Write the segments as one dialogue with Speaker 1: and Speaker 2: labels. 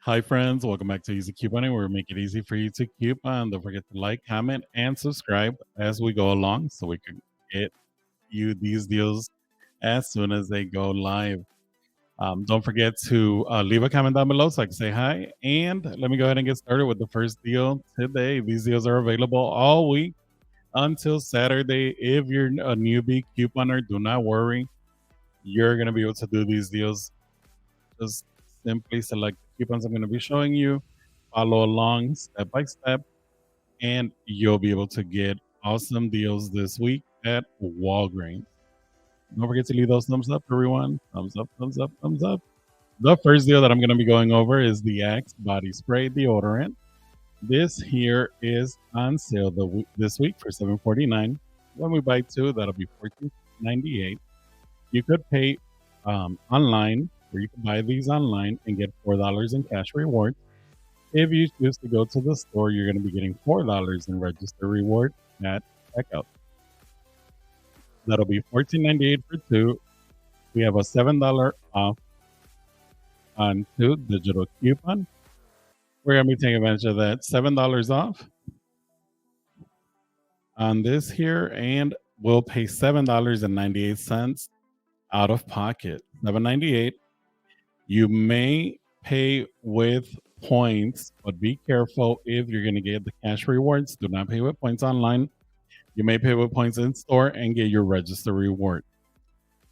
Speaker 1: Hi, friends. Welcome back to Easy Couponing, where we make it easy for you to coupon. Don't forget to like, comment, and subscribe as we go along so we can get you these deals as soon as they go live. Don't forget to leave a comment down below so I can say hi. And let me go ahead and get started with the first deal today. These deals are available all week until Saturday. If you're a newbie couponer, do not worry. You're going to be able to do these deals. Just simply select the coupons I'm going to be showing you, follow along step by step, and you'll be able to get awesome deals this week at Walgreens. Don't forget to leave those thumbs up, everyone. Thumbs up, thumbs up, thumbs up. The first deal that I'm going to be going over is the Axe Body Spray Deodorant. This here is on sale this week for $7.49. When we buy two, that'll be $14.98. You could pay online, or you can buy these online and get $4 in cash rewards. If you choose to go to the store, you're going to be getting $4 in register reward at checkout. That'll be $14.98 for two. We have a $7 off on two digital coupon. We're going to be taking advantage of that $7 off on this here, and we'll pay $7.98 out of pocket. $7.98. You may pay with points, but be careful if you're going to get the cash rewards. Do not pay with points online. You may pay with points in store and get your register reward.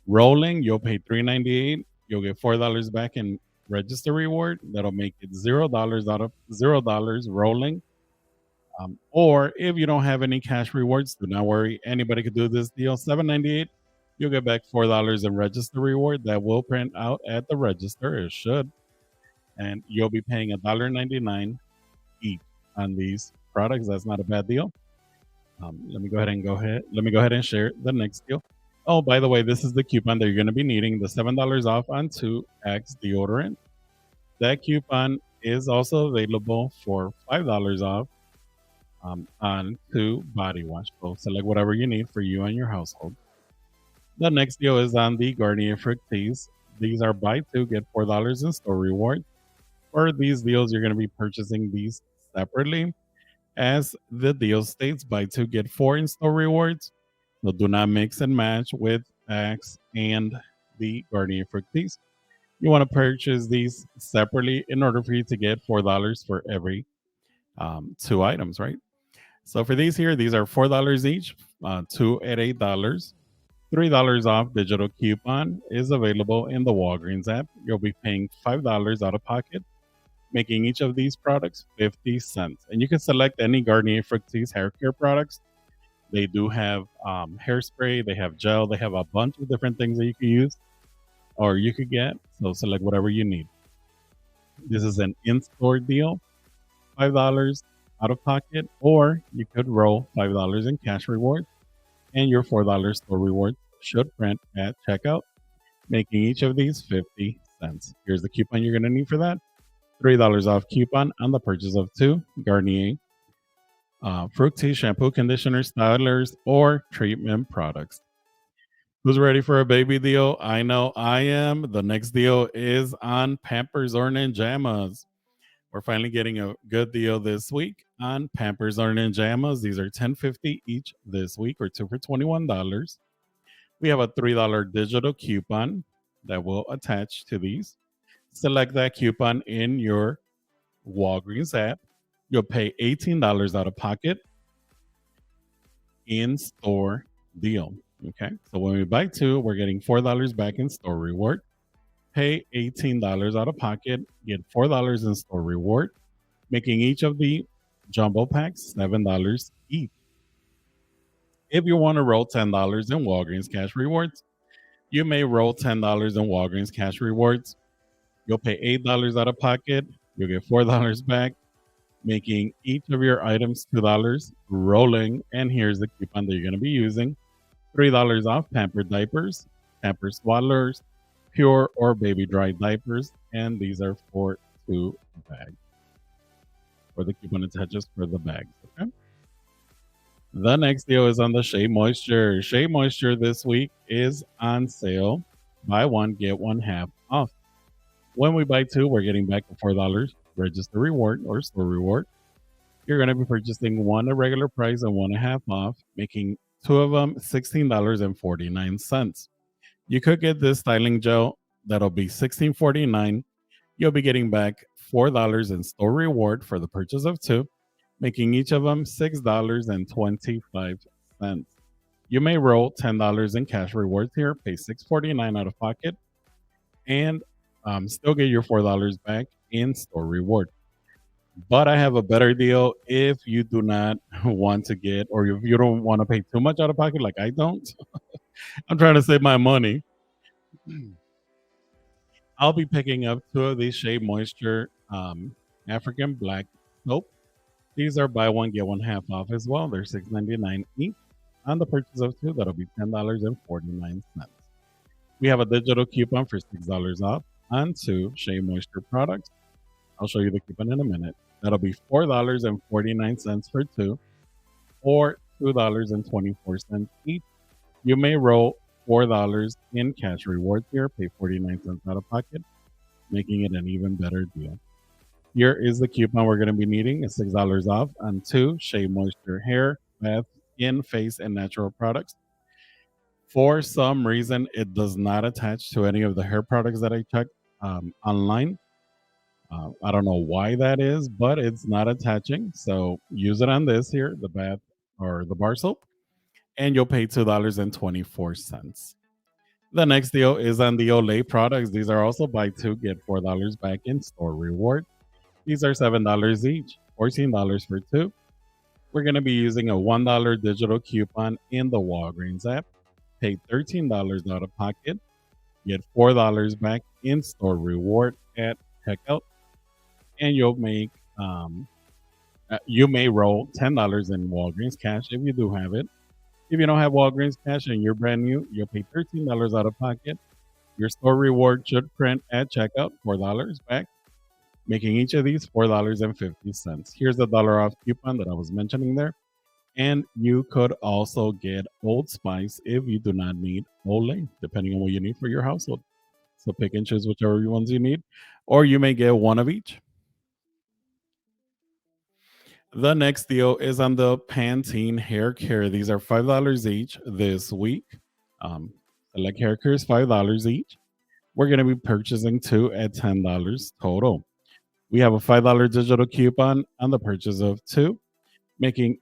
Speaker 1: Rolling, you'll pay $3.98. You'll get $4 back in register reward. That'll make it $0 out of $0 rolling. Or if you don't have any cash rewards, do not worry. Anybody could do this deal. $7.98. You'll get back $4 in register reward that will print out at the register. It should. And you'll be paying $1.99 each on these products. That's not a bad deal. Let me go ahead and share the next deal. Oh, by the way, this is the coupon that you're going to be needing, the $7 off on two Axe deodorant. That coupon is also available for $5 off on two body wash. So select whatever you need for you and your household. The next deal is on the Garnier Fructis. These are buy two, get $4 in store reward. For these deals, you're going to be purchasing these separately. As the deal states, buy two, get four in store rewards. So do not mix and match with Axe and the Garnier Fructis. You want to purchase these separately in order for you to get $4 for every two items, right? So for these here, these are $4 each, two at $8. $3 off digital coupon is available in the Walgreens app. You'll be paying $5 out of pocket, making each of these products 50 cents. And you can select any Garnier Fructis hair care products. They do have hairspray, they have gel, they have a bunch of different things that you can use or you could get. So select whatever you need. This is an in-store deal, $5 out of pocket, or you could roll $5 in cash reward, and your $4 store reward should print at checkout, making each of these 50 cents. Here's the coupon you're going to need for that. $3 off coupon on the purchase of two Garnier Fructis shampoo, conditioner, stylers, or treatment products. Who's ready for a baby deal? I know I am. The next deal is on Pampers or Ninjamas. We're finally getting a good deal this week on Pampers or Ninjamas. These are $10.50 each this week, or two for $21. We have a $3 digital coupon that will attach to these. Select that coupon in your Walgreens app. You'll pay $18 out of pocket in store deal. Okay. So when we buy two, we're getting $4 back in store reward. Pay $18 out of pocket, get $4 in store reward, making each of the jumbo packs $7 each. If you want to roll $10 in Walgreens cash rewards, you may roll $10 in Walgreens cash rewards. You'll pay $8 out of pocket. You'll get $4 back, making each of your items $2 rolling. And here's the coupon that you're going to be using. $3 off Pampered diapers, Pampers swaddlers, pure or baby dry diapers. And these are for two bags. Or the coupon attaches for the bags. Okay. The next deal is on the Shea Moisture. Shea Moisture this week is on sale. Buy one, get one half off. When we buy two, we're getting back the $4 register reward or store reward. You're going to be purchasing one at regular price and one at half off, making two of them $16.49. You could get this styling gel that'll be $16.49. You'll be getting back $4 in store reward for the purchase of two, making each of them $6.25. You may roll $10 in cash rewards here, pay $6.49 out of pocket, and still get your $4 back in store reward. But I have a better deal if you do not want to get, or if you don't want to pay too much out of pocket, like I don't. I'm trying to save my money. I'll be picking up two of these Shea Moisture African Black Soap. These are buy one, get one half off as well. They're $6.99 each. On the purchase of two, that'll be $10.49. We have a digital coupon for $6 off on two Shea Moisture products. I'll show you the coupon in a minute. That'll be $4.49 for two, or $2.24 each. You may roll $4 in cash rewards here, pay 49 cents out of pocket, making it an even better deal. Here is the coupon we're going to be needing. It's $6 off on two Shea Moisture hair, bath, skin, face, and natural products. For some reason, it does not attach to any of the hair products that I checked online. I don't know why that is, but it's not attaching. So use it on this here, the bath or the bar soap, and you'll pay $2.24. The next deal is on the Olay products. These are also buy two, get $4 back in store reward. These are $7 each, $14 for two. We're going to be using a $1 digital coupon in the Walgreens app. Pay $13 out of pocket, get $4 back in store reward at checkout, and you may roll $10 in Walgreens cash if you do have it. If you don't have Walgreens cash and you're brand new, you'll pay $13 out of pocket. Your store reward should print at checkout, $4 back, making each of these $4.50. Here's the dollar off coupon that I was mentioning there. And you could also get Old Spice if you do not need Olay, depending on what you need for your household. So pick and choose whichever ones you need, or you may get one of each. The next deal is on the Pantene hair care. These are $5 each this week. Select hair care is $5 each. We're going to be purchasing two at $10 total. We have a $5 digital coupon on the purchase of two, making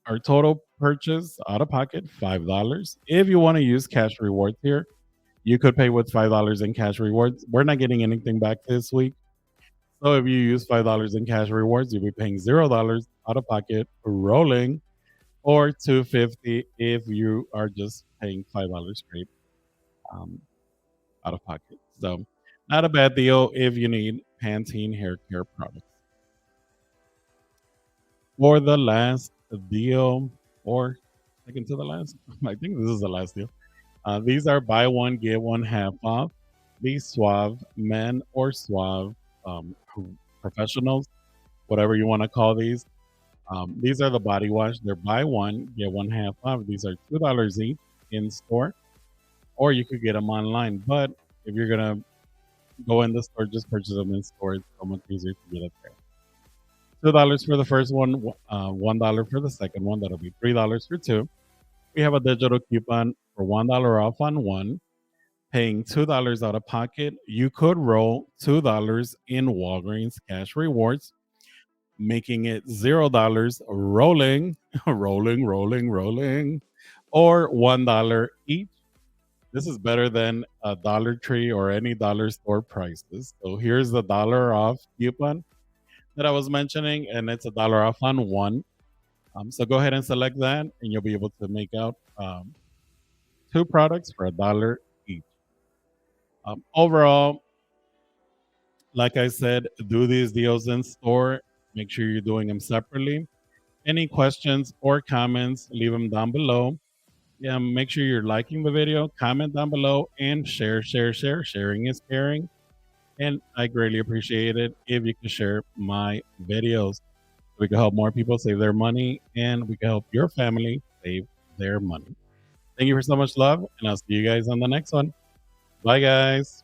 Speaker 1: our total purchase out of pocket $5. If you want to use cash rewards here, you could pay with $5 in cash rewards. We're not getting anything back this week. So if you use $5 in cash rewards, you'll be paying $0 out of pocket rolling, or $2.50 if you are just paying $5 straight out of pocket. So not a bad deal if you need Pantene hair care products. For the last deal, or second to the last, I think this is the last deal. These are buy one, get one half off. These Suave men or Suave professionals, whatever you want to call these. These are the body wash. They're buy one, get one half off. These are $2 each in store, or you could get them online. But if you're going to go in the store, just purchase them in store. It's so much easier to get it there. $2 for the first one, $1 for the second one. That'll be $3 for two. We have a digital coupon for $1 off on one, paying $2 out of pocket. You could roll $2 in Walgreens cash rewards, making it $0 rolling, rolling, or $1 each. This is better than a Dollar Tree or any dollar store prices. So here's the dollar off coupon that I was mentioning, and it's $1 off on one. So go ahead and select that, and you'll be able to make out two products for $1 each. Overall, like I said, do these deals in store. Make sure you're doing them separately. Any questions or comments, leave them down below. Yeah, make sure you're liking the video, comment down below, and share. Sharing is caring. And I greatly appreciate it if you can share my videos. We can help more people save their money, and we can help your family save their money. Thank you for so much love, and I'll see you guys on the next one. Bye, guys.